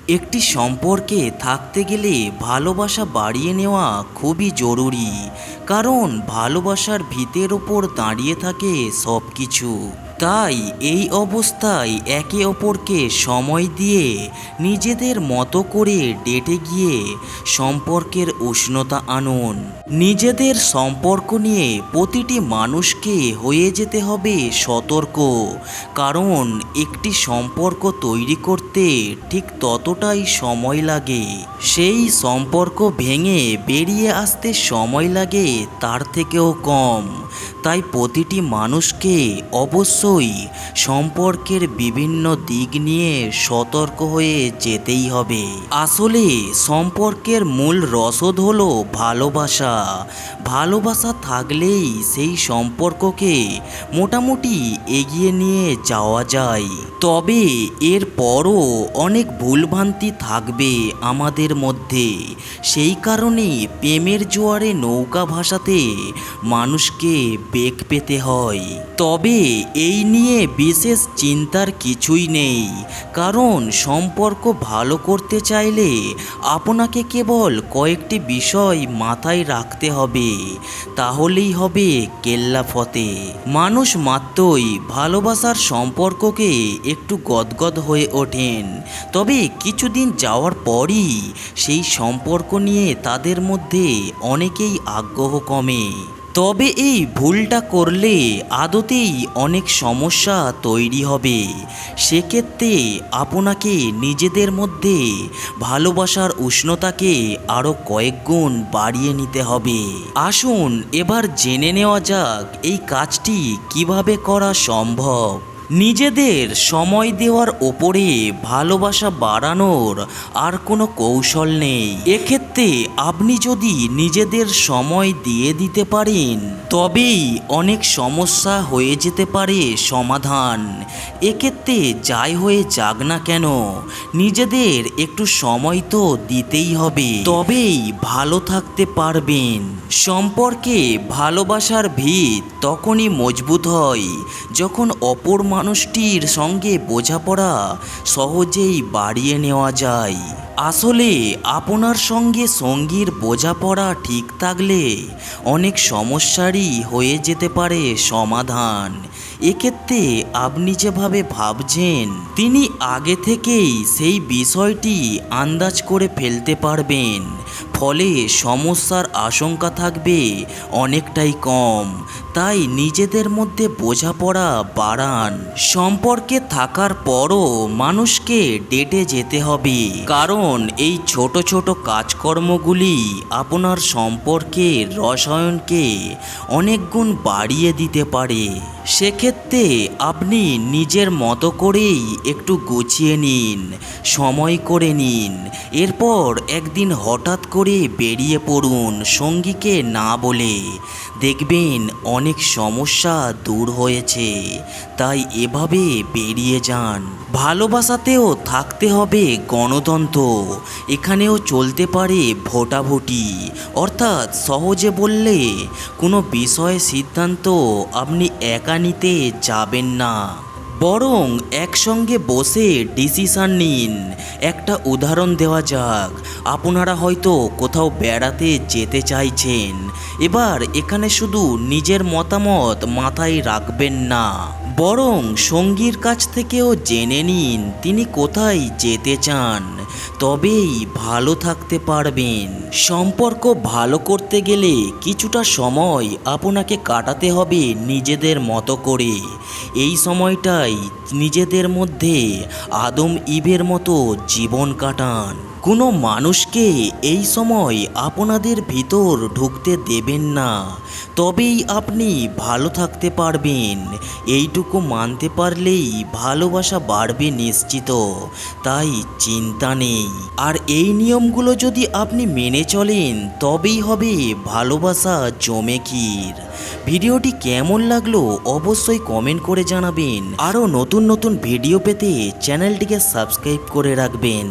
একটি সম্পর্কে থাকতে গেলে ভালোবাসা বাড়িয়ে নেওয়া খুবই জরুরি, কারণ ভালোবাসার ভিতের ওপর দাঁড়িয়ে থাকে সব কিছু। তাই এই অবস্থায় একে অপরকে সময় দিয়ে নিজেদের মতো করে ডেটে গিয়ে সম্পর্কের উষ্ণতা আনুন। নিজেদের সম্পর্ক নিয়ে প্রতিটি মানুষকে হয়ে যেতে হবে সতর্ক, কারণ একটি সম্পর্ক তৈরি করতে ঠিক ততটাই সময় লাগে। সেই সম্পর্ক ভেঙে বেরিয়ে আসতে সময় লাগে তার থেকেও কম। তাই প্রতিটি মানুষকে অবশ্যই সম্পর্কের বিভিন্ন দিক নিয়ে সতর্ক হয়ে যেতেই হবে। আসলে সম্পর্কের মূল রসদ হলো ভালোবাসা। ভালোবাসা থাকলেই সেই সম্পর্ককে মোটামুটি এগিয়ে নিয়ে যাওয়া যায়। তবে এরপরও অনেক ভুলভ্রান্তি থাকবে আমাদের মধ্যে। সেই কারণে প্রেমের জোয়ারে নৌকা ভাসাতে মানুষকে বেগ পেতে হয়। তবে এই নিয়ে বিশেষ চিন্তার কিছুই নেই, কারণ সম্পর্ক ভালো করতে চাইলে আপনাকে কেবল কয়েকটি বিষয় মাথায় রাখতে হবে, তাহলেই হবে কেল্লা ফতে। মানুষ মাত্রই ভালোবাসার সম্পর্ককে একটু গদগদ হয়ে ওঠেন, তবে কিছুদিন যাওয়ার পরই সেই সম্পর্ক নিয়ে তাদের মধ্যে অনেকেই আগ্রহ কমে। তবে এই ভুলটা করলে আদতেই অনেক সমস্যা তৈরি হবে। সেক্ষেত্রে আপনাকে নিজেদের মধ্যে ভালোবাসার উষ্ণতাকে আরও কয়েক গুণ বাড়িয়ে নিতে হবে। আসুন এবার জেনে নেওয়া যাক এই কাজটি কিভাবে করা সম্ভব। নিজেদের সময় দেওয়ার ওপরে ভালোবাসা বাড়ানোর আর কোনো কৌশল নেই। এক্ষেত্রে আপনি যদি নিজেদের সময় দিয়ে দিতে পারেন, তবেই অনেক সমস্যা হয়ে যেতে পারে সমাধান। এক্ষেত্রে যাই হয়ে যাক না কেন, নিজেদের একটু সময় তো দিতেই হবে, তবেই ভালো থাকতে পারবেন। সম্পর্কে ভালোবাসার ভিত তখনই মজবুত হয় যখন অপর মানুষটির সঙ্গে বোঝাপড়া সহজেই বাড়িয়ে নেওয়া যায়। আসলে আপনার সঙ্গে সঙ্গীর বোঝাপড়া ঠিক থাকলে অনেক সমস্যারই হয়ে যেতে পারে সমাধান। এক্ষেত্রে আপনি যেভাবে ভাবছেন, তিনি আগে থেকেই সেই বিষয়টি আন্দাজ করে ফেলতে পারবেন, ফলে সমস্যার আশঙ্কা থাকবে অনেকটাই কম। তাই নিজেদের মধ্যে বোঝাপড়া বাড়ান। সম্পর্কে থাকার পরও মানুষকে ডেটে যেতে হবে, কারণ এই ছোট ছোট কাজকর্মগুলি আপনার সম্পর্কের রসায়নকে অনেক গুণ বাড়িয়ে দিতে পারে। সেক্ষেত্রে আপনি নিজের মতো করেই একটু গুছিয়ে নিন, সময় করে নিন। এরপর একদিন হঠাৎ করে বেরিয়ে পড়ুন সঙ্গীকে না বলে। দেখবেন অনেক সমস্যা দূর হয়েছে। তাই এভাবে বেরিয়ে যান। ভালোবাসাতেও থাকতে হবে গণতন্ত্র। এখানেও চলতে পারে ভোটাভুটি, অর্থাৎ সহজে বললে কোনো বিষয়ে সিদ্ধান্ত আপনি একা নিতে যাবেন না, বরং একসঙ্গে বসে ডিসিশন নিন। একটা উদাহরণ দেওয়া যাক, আপনারা হয়তো কোথাও বেড়াতে যেতে চাইছেন। এবার এখানে শুধু নিজের মতামত মাথায় রাখবেন না, বরং সঙ্গীর কাছ থেকেও জেনে নিন তিনি কোথায় যেতে চান। তবেই ভালো থাকতে পারবেন। সম্পর্ক ভালো করতে গেলে কিছুটা সময় আপনাকে কাটাতে হবে নিজেদের মতো করে। এই সময়টাই নিজেদের মধ্যে আদম ইভের মতো জীবন কাটান। কোনো মানুষকে এই সময় আপনাদের ভিতর ঢুকতে দেবেন না, তবেই আপনি ভালো থাকতে পারবেন। এইটুকু মানতে পারলেই ভালোবাসা বাড়বে নিশ্চিত, তাই চিন্তা নেই। আর এই নিয়মগুলো যদি আপনি মেনে চলেন, তবেই হবে ভালোবাসা জমে ক্ষীর। ভিডিওটি কেমন লাগলো অবশ্যই কমেন্ট করে জানাবেন। আরও নতুন নতুন ভিডিও পেতে চ্যানেলটিকে সাবস্ক্রাইব করে রাখবেন।